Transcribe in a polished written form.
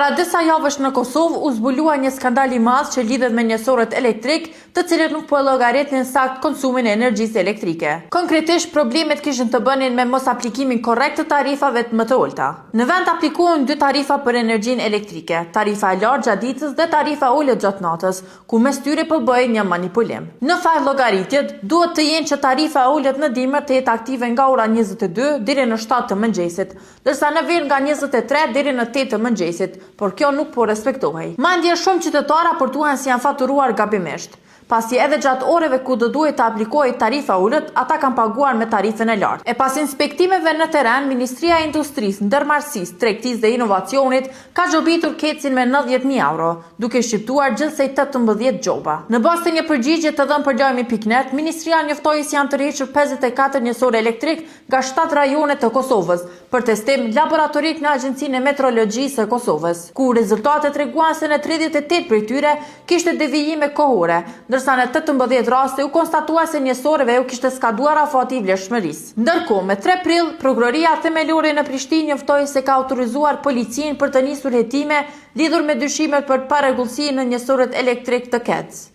Para disa javësh në Kosovë u zbulua një skandal i madh që lidhet me njësorët elektrik, të cilët nuk po llogaritin sakt konsumin e energjisë elektrike. Konkretisht, problemet kishin të bënin me mos aplikimin korrekt të tarifave më të ulta. Në vend aplikohen dy tarifa për energjinë elektrike, tarifa e lartë gjatë ditës dhe tarifa e ulët gjatë natës, ku mes tyre po bëhet një manipulim. Në fakt llogaritjet duhet të jenë që tarifa e ulët në dimër të jetë aktive nga ora 22 deri në 7 të mëngjesit, ndërsa në verë nga 23 deri në 8 të mëngjesit. Por kjo nuk po respektohej. Madje shumë qytetarë raportuan se janë faturuar gabimisht, pasi edhe gjatë oreve ku do duhet të aplikojë tarifa ulët, ata kanë paguar me tarifën e lartë. E pas inspektimeve në terren, Ministria e Industrisë, Ndërmarrësisë, Tregtisë dhe Inovacionit ka gjobitur kecin me 90.000 euro, duke shqiptuar gjithsej 18 gjoba. Në bazë të një përgjigje të dhënë për lajmi.net, Ministria njoftoi se janë tërhequr 54 njësor elektrik nga 7 rajone të Kosovës për testim laboratorik në Agjencinë e Meteorologjisë së Kosovës, ku rezultatet treguan se në 38 prej tyre kishte devijime kohore, ndërsa në 18 raste u konstatua se njësorëve u kishte skaduar afati i vlefshmërisë. Ndërkohë, me 3 prill, prokuroria themelore në Prishtinë njoftoi se ka autorizuar policinë për të nisur hetime lidhur me dyshimet për parregullsi në njësorët elektrik të KEC.